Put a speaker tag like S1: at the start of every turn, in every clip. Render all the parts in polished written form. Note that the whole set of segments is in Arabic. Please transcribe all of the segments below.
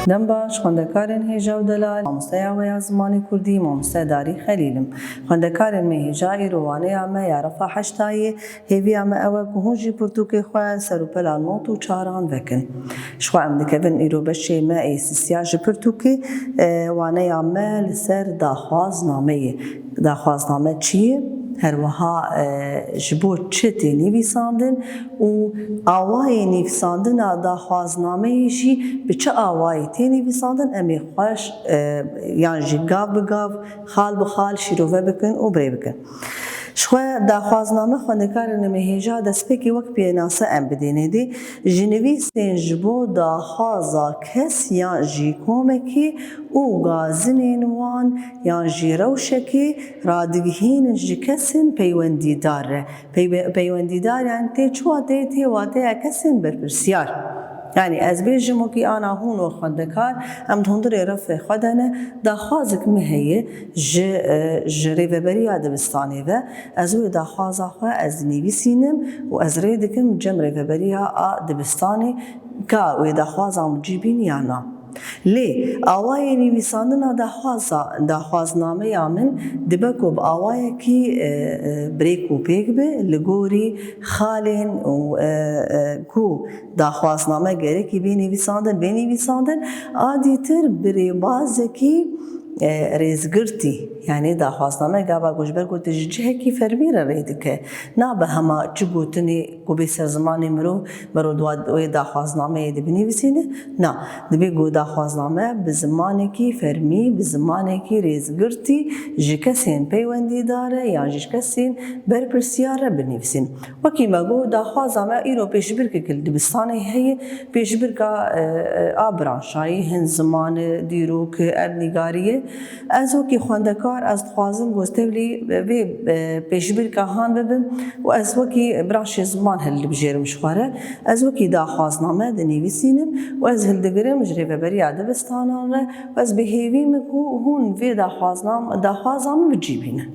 S1: دم باش خوندکارن هیجا و دلال مامۆستای وەیا زمانی کوردی مامۆستای داری خەلیلم خوندکارن مە هیجای روانەیە ئەمە یارەفا حەشتایە هێوی ئەمە ئەوە کە هۆژی پرتوکێ خوێن سەروپەلا نۆت و چاران vekin شخوا ئەم دەکەبن ئیرۆ بەشێ مە ئیسسیا ji pirtûkê وانەیە مە لەسەر داخوازنامەیە داخوازنامە چییە؟ هەروەها ji bo çi tê nivîsandin û awayê nivîsandina daxwaznameyê jî bi çi awayê tê nivîsandin em ê xweş yan jî gav bi gav xal bi xal şîrove bikin û birê bikin. Şxwe daxwazname xwendekarên mehêja destpêkê wek pênase em bidêne dê ji nivîsên ji bo daxwaza kes yan jî komekê û gazinên wan yan jî rewşekê radigihînin ji kesên peywendîdar re. Peywendîdar yani tê çuwa tê wateya kesên berpirsiyar. Yani ez bêjim wekî ana hûn û xwendekar em di hundirê refê xwe de ne daxwazek me heye ji rêveberiya dibistanê ve ez wê daxwaza xwe ez dinivîsînim û ez rê dikim cem rêveberiya a dibistanê ka wê daxwaza min cîbîn ya na. Lê awayê nivîsandina daxwaznameya min dibe ku bi awayekî birêk û pêk be li gorî xalên ku daxwazname gerekî bênivîsandin adîtir bi rêbazekî rêzgirtî yani daxwazname gava goşber gote ji cihekî fermî re rê dike nabe hema çi gotinê ku bê ser zimanê mirov bero wê daxwaznameyê de binivîsîne na dibe ku daxwazname bi zimanekî fermî bi zimanekî rêzgirtî ji kesên peywendîdar re yan ji kesên berpirsiyar re binivîsîn. Wekî me got daxwaza me îro pêşbirkek li dibistanê heye pêşbirka a branşayî hin zimanê dîrok erdnîgariye ez wekî xwendekar ez dixwazim gostevlî vê pêşbirka han bibim û ez wekî branşê ziman hilbijêrim ji xwe re ez wekî daxwazname dinivîsînim û ez hildigirim ji rêveberiya dibistanan re û ez bihêvîme ku hûn vê daxwaza min bicîbînin.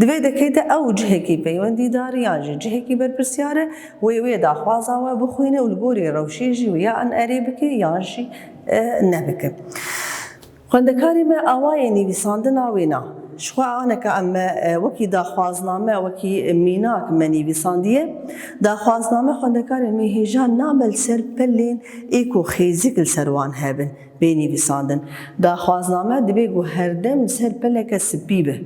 S1: Divê dekê de ew cihekî peywendîdar yan jî cihekî berpirsiyar e wê daxwaza we bixwîne û li gorî rewşê jî ya an erê bike yan jî nebike. Xwendekarê me awayê nivîsandina wê na şixwe aneke em wekî daxwazname wekî mînak me nivîsandiye daxwazname xwendekarên me hêja nabe li ser pelên êko xêzik li ser wan hebin bê nivîsandin. Daxwazname dibe ku herdem li ser peleke spî be.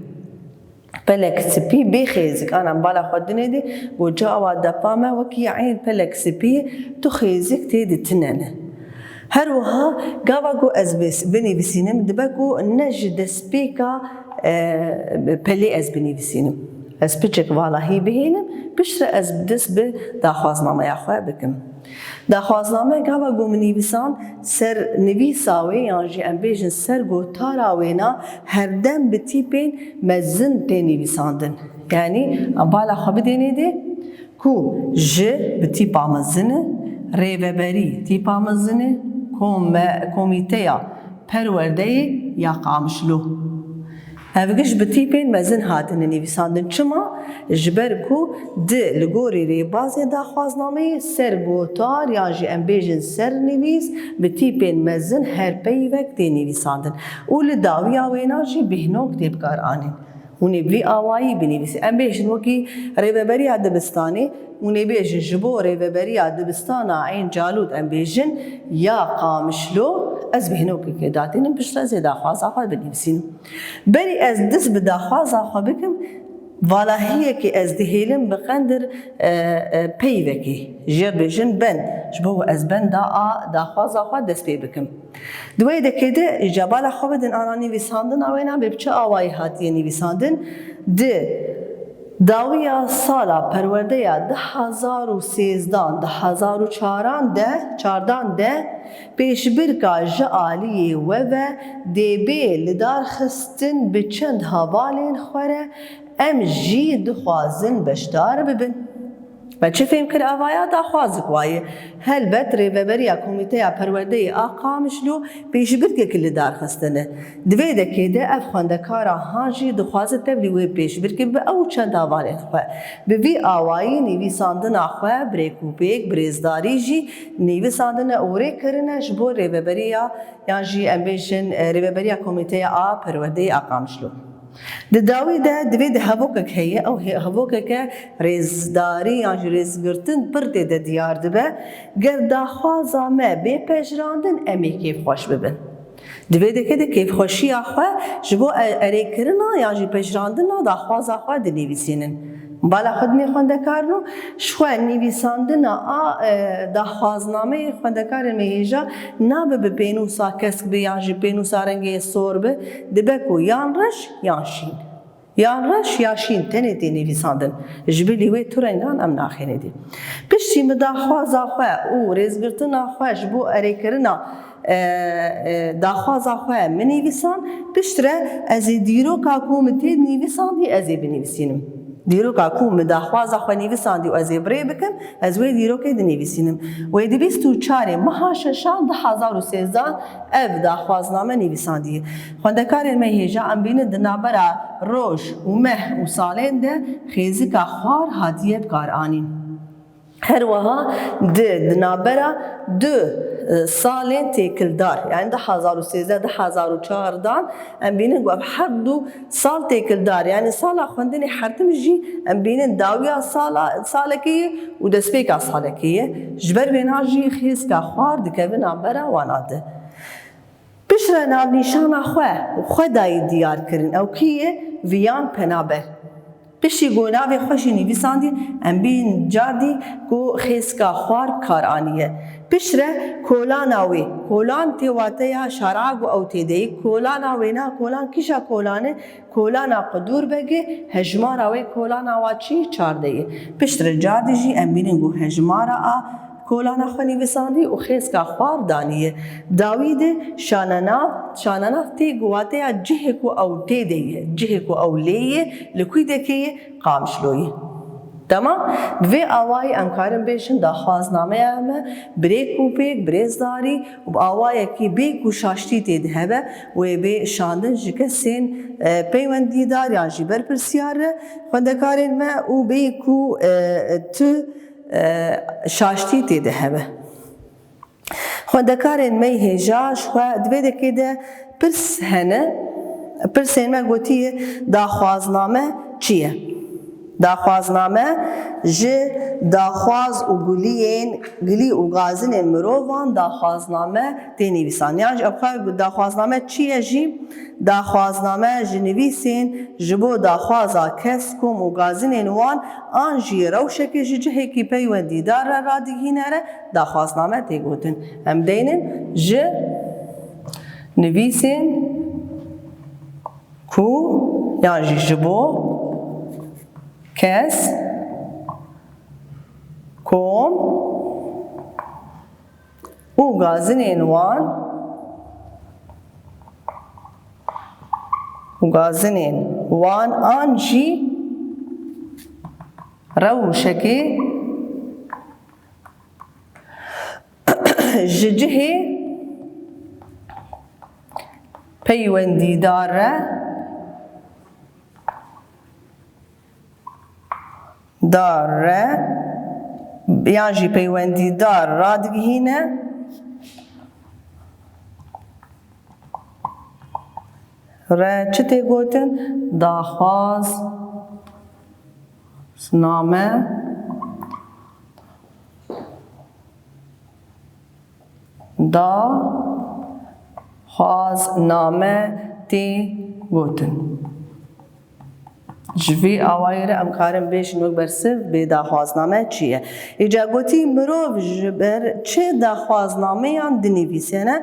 S1: Pelek spî bê xêzik an em bala xwe dinê de got cava depa me wekî eyn pelek spî tu xêzik tê ditînene. Her wiha gava ku ez binivîsînim dibe ku ne ji destpêka pelê ez binivîsînim. Ez piçek valahî bihêlim piştre ez dest bi daxwaznameya xwe bikim. Daxwazname gava ku min nivîsan ser nivîsa wê yan jî em bêjin ser gotara wê na herdem bi tîpên mezin tê nivîsandin. Yani em bala xwe bidêne de ku ji bi tîpa mezin rêveberî tîpa mezin komîteya perwerdeyê ya qamişlo. Hevgiş bi tîpên mezin hatine nivîsandin çima ji ber ku di li gorî rêbazê daxwaznameyê ser gotar yan jî em bêjin ser nivîs bi tîpên mezin her peyvek tê nivîsandin û li dawiya wê na jî bêhnok tê bikar anîn. Hûn ê vî awayî binivîsin. Em bêjin wekî rêveberiya dibistanê hûn ê bêjin ji bo rêveberiya dibistana Eyn Calût em bêjin ya Qamişlo ez bêhnokekê datînim piştre ez ê daxwaza xwe binivîsînim. Berî ez dest bi daxwaza xwe bikim valahiyekê ez dihêlim bi qendir peyvekê jê bêjin ben ji bo ez benda a daxwaza xwe dest pê bikim. Di wê dekê de îcabala xwe bidin ana nivîsandina wê na bê bi çi awayî hatiye nivîsandin di dawiya sala perwerdeya 2013 de pêşbirka ji aliyê we ve dêbê li darxistin bi çend hevalên xwe re em jî dixwazin beşdar bibin. بچه فهم کر آوایا داخواز کوایه هل بت ریوبریا کمیته پرورده آقامشلو پیشبرد که کل دار خستنه دوی دکیده اف خواندکارا هاجی دخواست تبلیوی پیشبرد که به او چند آواره خواه به وی آوایی نویساندن آخواه بریکوپیک بریزداری جی نویساندن اوره کرنش بو ریوبریا یان جی امبیشن ریوبریا کمیته پرورده آقامشلو داوی ده دوی ده هفوکک هیه او هفوکک ریزداری یا ریزگرتن پرده ده دیار دبه گر داخوازا ما بی پیشراندن امی کیف خوش ببن دوی ده که ده کیف خوشی آخواه جبو اری کرنا یا جی پیشراندن داخواز آخواه ده نیویسینن بالا خود می خوندکارنو شوه نویساندن داخوازنامه خوندکار میهیجا نابه به پینوسا کسک به یا جی پینوسا رنگی سور به دبه کو یان رش یان شین یان رش یا شین تنه دی نویساندن جبلی وی تو رنگان ام ناخینه دی پشتی مداخواز آخواه او ریزگرتن آخواه جبو اری کرنا داخواز آخواه من نویسان پشتره از دیرو کاکومتی نویسان دی از بنویسینم دیرو کاکو مداخواز آخواه نویساندی و از بری بکن از وی دیرو که نویسینم و دی 24 ماه ششان 2013 اف داخوازنامه نویساندی خوندکار میهیجا ام بین دنابرا روش و مه و سالین ده خیزی که خوار هاتیه بکار آنین هر وها دنابرا دو سالین تکلدار یعنی 2013 2014 ام بینن گواب هر دو سال تکلدار یعنی سال خوندن حرتم جی ام بینن داویا سالکیه و دسپیکا سالکیه جبر بنا جی خیز که خوار دکوین آبرا واناده بشره ناب نیشان خدای دیار کرن او کیه ویان پنابر پشتی گوناوی خوشی نویساندی ام بین جاردی کو خیسکا خوار کارانیه پشره کولاناوی کولان تیواته شرعه او تیدهی کولاناوی نه کولان کشا کولانه کولانا قدور بگه هجماراوی کولاناوا چی چاردهی پشتره جاردی جی ام بینن گو هجمارا کولانا خو نویساندی و خیسکا خوار دانیه داوید شانناف تی گواته جه کو او تیدهی جه کو او لیه لکوی دکیه قامشلوی تمام و آوای امکارم بیشن داخوازنامه همه بریکوپیک بریزداری و آوای کی بی کوشاشتی تید هبه و بی شاندن جکه سین پیوندی دار یا جبر پرسیاره خوندکارین ما و بی کو تو شاشتی تید هبه خوندکارین می هجاش و دویده که ده پرس هنه پرسین ما گوتیه داخوازنامه چیه داخوازنامه جه داخواز و گلی و غازن مروان داخوازنامه تنویسان یعنی ابخواه داخوازنامه چیه جی داخوازنامه جنویسین جبو داخوازا کس کم و غازن وان آن جی روشکی جه کی پیوندی دار را دیگینه داخوازنامه تیگوتن هم دینن جه نویسین کو یعنی جبو کس کوم او غازن وان آن جی روشکی جه پیوندی داره یعنی پیوندی دار را دگهینه را چه تی گوتن داخواز نامه تی گوتن جوی آوایر امکارم بیش نوک برسه به داخوازنامه چیه ایجا گوتی مروف جبر چه داخوازنامه یان دنویسینه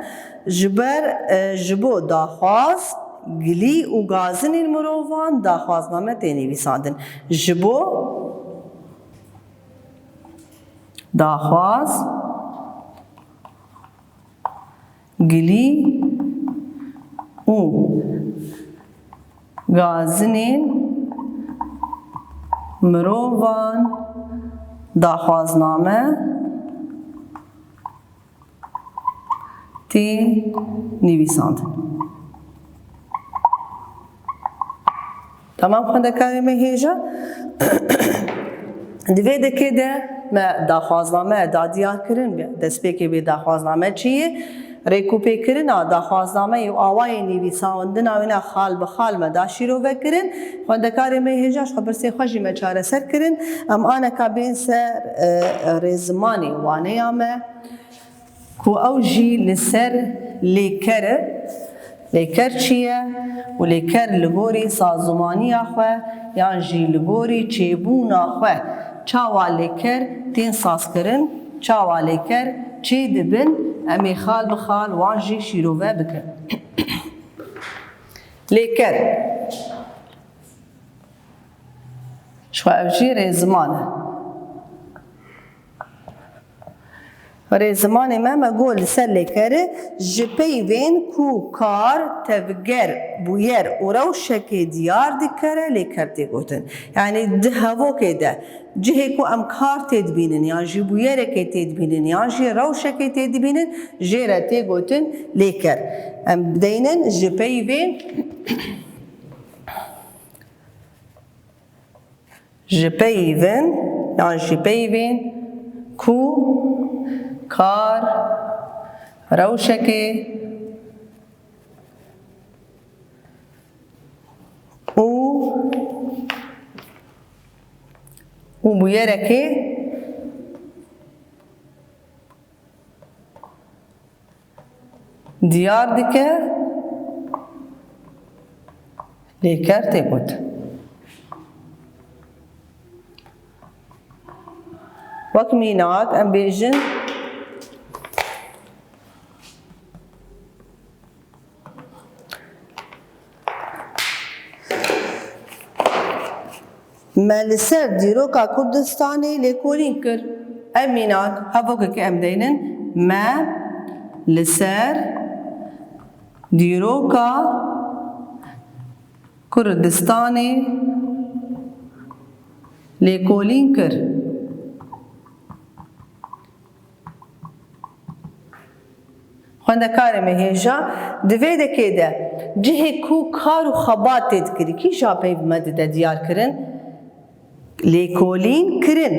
S1: جبو داخواز گلی و غازن مروفان داخوازنامه تنویساندن جبو داخواز گلی و غازن مروان داخوازنامه تی نویساند. تمام خوندکاری مهیجا دوی دکه ده ما داخوازنامه دا دیار کرن دسپیکی بی داخوازنامه چیه؟ ریکوپی کرن داخوازنامه یو آوای نویساندن آوینا خال بخال ما دا شیرو وکرن خوندکاری مهیجاش خبر سی خوشی ما چاره سر کرن ام آنه که بین سر رزمانی وانه یامه کو او جی لسر لیکره لیکر چیه؟ و لیکر لگوری سازمانی آخوه یا جی لگوری چیبون آخوه چاوا لیکر تین ساز کرن چاوا لیکر چی دبن امی خال بخال وان جی شیروه بکن لیکر شو او جی ریزمانه رزمان ما گول سر لیکره جپی وین کو کار تفگر بویر و روشک دیار دیکره لیکر تی گوتن یعنی ده هوا که ده جه کو ام کار تید بینن یا جی بویر که تید بینن یا جی روشک تید بینن جیره تی گوتن لیکر ام بدینن جپی وین جپی وین یا جپی وین کو کار روشکی او بویرکی دیار دیکه لیکر تی بود وقت مینات ام بیجن ما لسر دیروکا کردستانی لیکولین کر امینات هفوکه که ام دینن ما لسر دیروکا کردستانی لیکولین کر خوندکار مهیجا دوی دکه ده جه کو کار و خبات تید کری کی شاپی بمده دیار کرن لیکولین کرن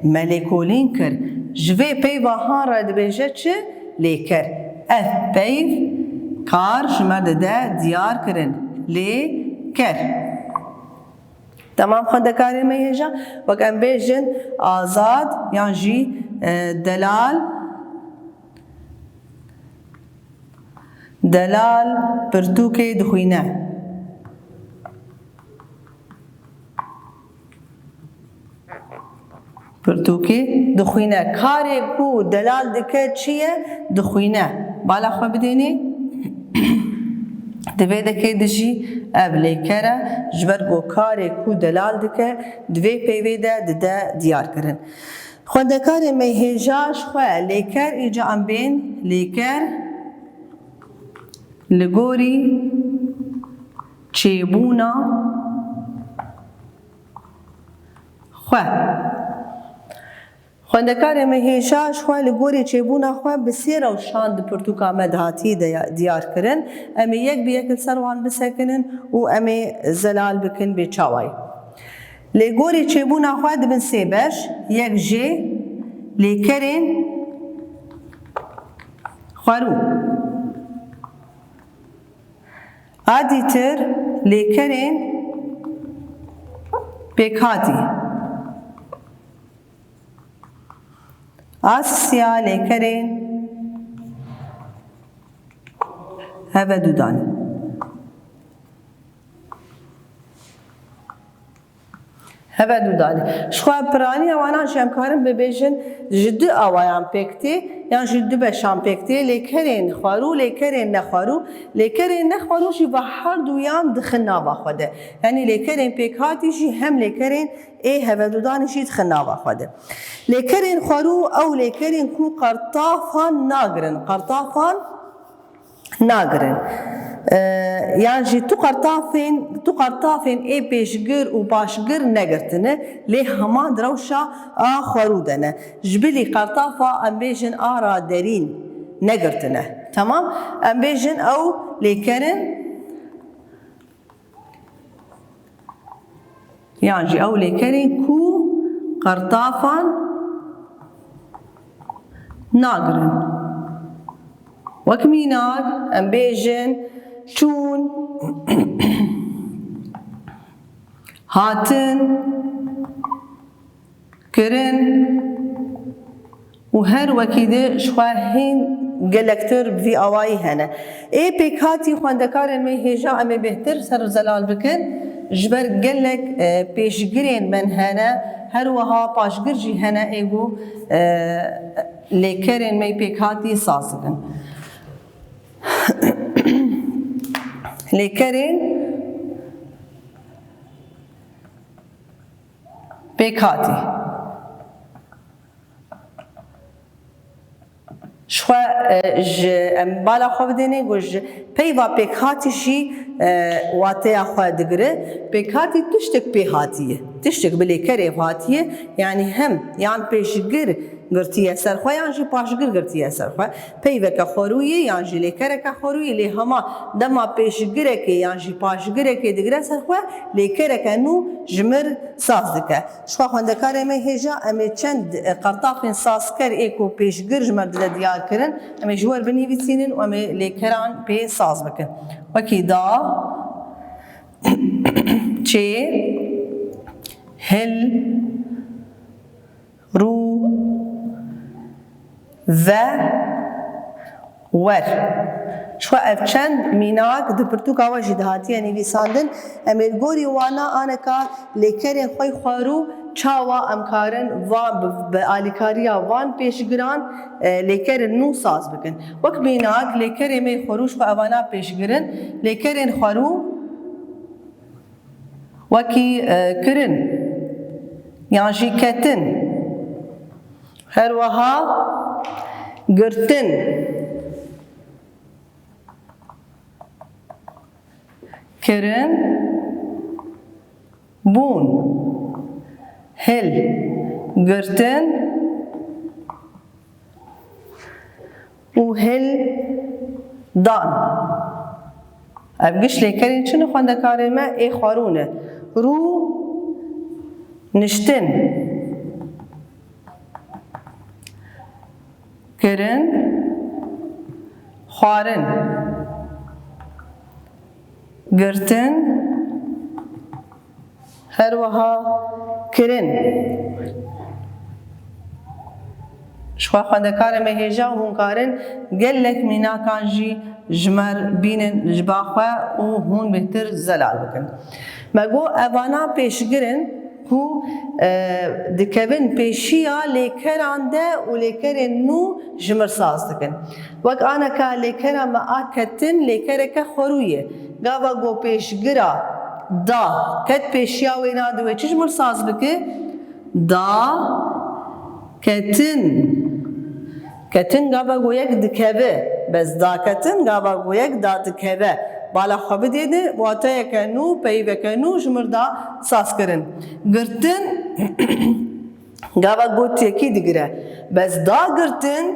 S1: ما لیکولین کر جوی پی واهان را دبیجه چه لیکر اف پی کار جمرده ده دیار کرن لیکر تمام خوندکاری مهیجا وقت ام بیجن آزاد یان جی دلال دلال پرتوکه دخوینه پرتوکه دخوینه کاری کو دلال دکه چیه دخوینه بالا خو بدینی دوی دکه دجی اب لیکره جبر گو کاری کو دلال دکه دوی پیوی ده دیار کرن خوندکار مهیجاش خواه لیکر ایجا ام بین لیکر لگوری چیبونا خواه خوندکار مهیجاش خواه لگوری چیبونا خواه بسیر و شاند پرتوکا مدهاتی دیار کرن امی یک بی یک سروان بسکنن و امی زلال بکن بی چاوای لگوری چیبونا خواه دبن سیبش یک جی لیکرین خوارو آدیتر لیکرین پیکاتی آسیا لیکرین هوا دودانی هوا دودانی شخواه پرانی اوانا شمکارم ببیجن جدو آوایان پکتی یان جدو بشان پکتی لیکرین خوارو لیکرین نخوارو لیکرین نخوارو جی و هر دویان دخل ناوا خوده یعنی لیکرین پیکاتی جی هم لیکرین ای هوا دودانی جی دخل ناوا خوده لیکرین خوارو او لیکرین کو قرطافان ناگرن قرطافان ناگرن يعني تو قرطافين اي بيشجر و باشجر نگرتنه ليه هما دروشا خورودنه جبلي قرطافة ام بيجن آرا دارين نگرتنه تمام ام بيجن او ليكرن يعني او ليكرن كو قرطافان ناقرن وكميناق ام بيجن چون هاتن کرن و هر وکیده شواهین گلکتر في آوائی هنه ای پیک هاتی خواندکارن می هیجا امی بهتر سر زلال بکن جبر گلک پیشگرین من هنه هر وها پاشگر جی هنه ایگو لیکرین می پیک هاتی سازگن لیکرین پیکاتی شو بالا خو بدینه گوش پیوا پیکاتی شی واته خو دگره پیکاتی تشتک پیهاتیه تشتک بلیکره هاتیه يعني هم يعني پیشگر گرتیه سر خو يعني جی پاشگر گرتیه سر خو پیوه که خورویه يعني جی لیکره که خورویه لی هما دما پیشگره که يعني جی پاشگره که دگره سر خو لیکره که نو جمر ساز دکه شو خوندکار می هجا امی چند قرطاف ساز کر ایکو پیشگر جمر دل دیار کرن امی جوار بنی بیسینن و امی لیکران پی ساز بکن وکی دا چه هل رو و ور شو اف چند میناک د پرتوکا واجد هاتیه نویساندن امیر گوری وانا آنکا لیکرین خوی خوارو چاوا امکارن وان بآلیکاریا وان پیشگران لیکرین نو ساز بکن وک میناک لیکرین می خوروش خو اوانا پیشگرن لیکرین خوارو وکی کرن يعني جي كتن هروها قرتن كرن بون هل قرتن وهل دان ابقش لي كرن شنو خونده كارما اي خارونه رو نشتن کرن خارن گرتن هر وها کرن شو خواندکار مهجا و هون کارن گلک مینا کانجی جمر بینن جباخوا و هون بهتر زلال بکن مگو اوانا پیشگرن کو دکبن پیشیا لیکران ده و لیکرن نو جمر ساز دکن وک آنا که لیکران ما آکتن لیکره که خورویه گاوا گو پیشگرا دا کت پیشیا وینا دوی چی جمر ساز بکه دا کتن کتن گاوا گو یک دکبه بس دا کتن گاوا گو یک دا دکبه بالا خواب دیده واتای کنو پیوه کنو جمردا ساز کرن گرتن گاوا گوت یکی دیگره بس دا گرتن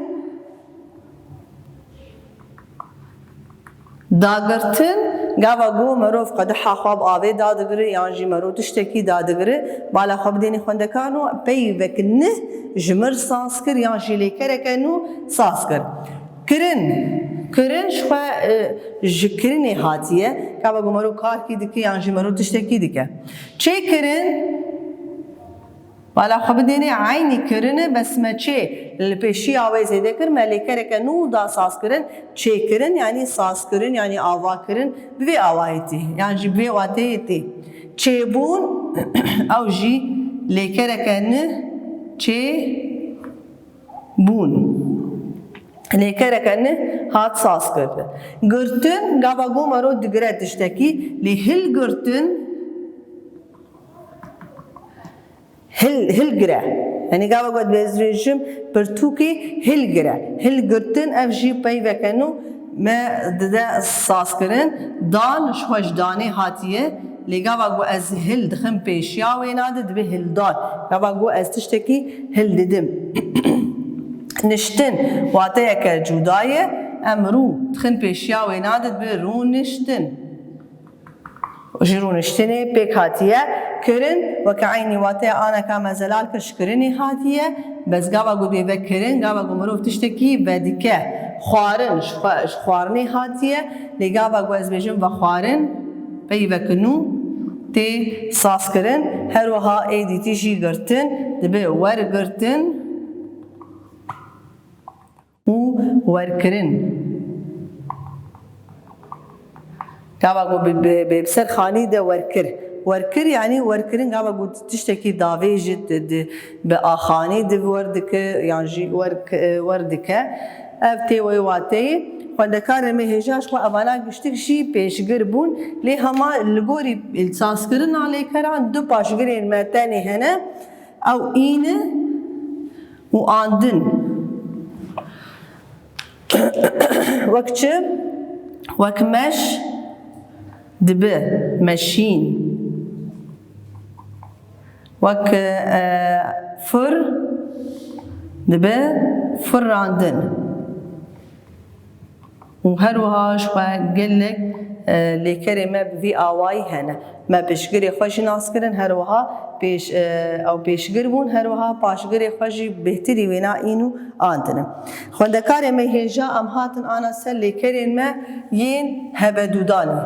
S1: گاوا گو مروف قدحا خواب آوه دادگره یانجی مرو تشتکی دادگره بالا خواب دینی خوندکانو پیوه کنه جمر ساز کر یانجی لیکره کنو ساز کر کرن شو جکرنی هاتیه که با گمرو کار کی دکی یا جمرو تشتکی دکه چه کرن بالا خب دینی عینی کرنه بس ما چه لپیشی آوازه دکر ملیکره که نو دا ساز کرن چه کرن یعنی ساز کرن یعنی آوا کرن بوی آوایتی یعنی بوی واتیتی چه بون او جی لیکره که نه چه بون لیکره کنه هات ساز کرده گرتن گاوا گو مرو دگره تشتکی لی هل گرتن هل گره یعنی گاوا گو بزرجم پرتوکی هل گره هل گرتن افجی پی وکنو ما دده ساز کرن دان شوش دانه هاتیه لگاوا گو از هل دخم پیشیا و ناده دبه هل دان گاوا گو از تشتکی هل ددم نشتن واته که جدایه امرو دخم پیشیا و ناده دبه رو نشتن جرو نشتنه پیک هاتیه کرن و که عینی واته آنا کام زلال کش کرنی هاتیه بس گاوا گو بیوه کرن گاوا گو مروف تشتکی بدیکه خوارن خوارنی هاتیه لگاوا گو از بیجم و خوارن بیوه کنو تی ساس کرن هر وها ایدی تیجی گرتن دبه ور گرتن و ور کرن گاوا گو بسر خانی ده ورکر ورکر یعنی ورکرین گاوا گو تشتکی داویجت به آخانی ده وردکه یعنی جی وردکه افتی و واتی خواندکار مهجاش خو اوانا گشتک شی پیشگر بون لی هما لگوری الساس کرن علی کران دو پاشگرین متنی هنه او اینه و آندن وقت وکمش دبه مشین وک فر دبه فراندن و هر وهاش وقلك لكري ما بفي آواي هنا ما بيشجري خوش ناس كرن هر وها بيش أو بيشجربون هر وها باشجري خوش بهتري ونا إنو آندنا خندكاري ما هنجا أم هاتن أنا سل لكري ما ين هبدوداني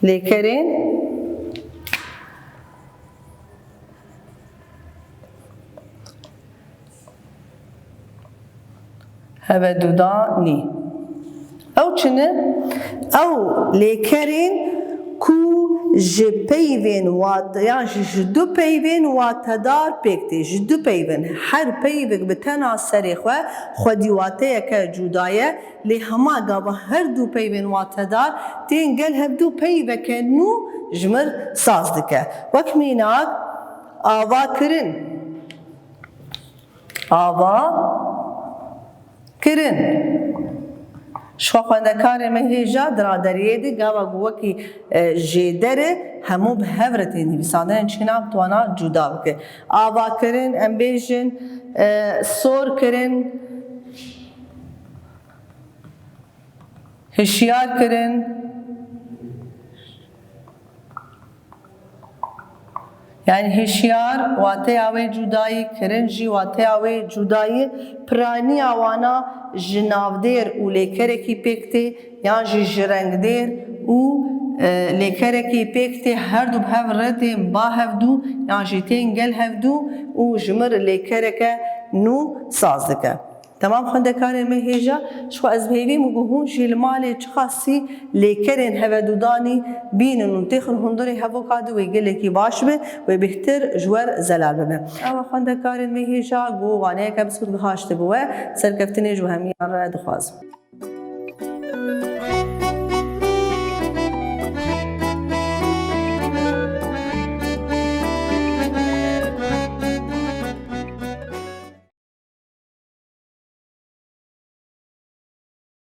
S1: لكرين هبدوداني او چنه او لكرين كو جبيفين وات يعني جدو بيفين واتدار بيكتي جدو بيفين هر بيفك بتنا سريخوا خديواتيه كجودايه لهما قابا هر دو بيفين واتدار تنقل هبدو بيفك نو جمر سازدكه وكميناك آوا كرن آوا كرن شو خواندکار مهجا درادریه دی گاوا گوه کی جدره همو به هفرتی نویساندن چناب توانا جدا بکه آوا کرن امبیشن سور کرن هشیار کرن يعني هشيار واتي اوي جداي كرنجي واتي اوي جداي پراني اوانا جناودير و ليكركي بيكتي يعني جي جرنگدير و ليكركي بيكتي هر دو بهف رتي با هفدو يعني جيتين گل هفدو و جمر ليكركه نو سازدكه تمام خندکار مهجا شو از بهیوی مگوهون جیل مال چخاصی لیکرین هودودانی بین ننتخن هندری هوا کادو و گله کی باش به و بهتر جوار زلال به. اما خندکار مهجا گو وانه کبسود هاشت بوه سرکفتنی جو همیان را دخواز.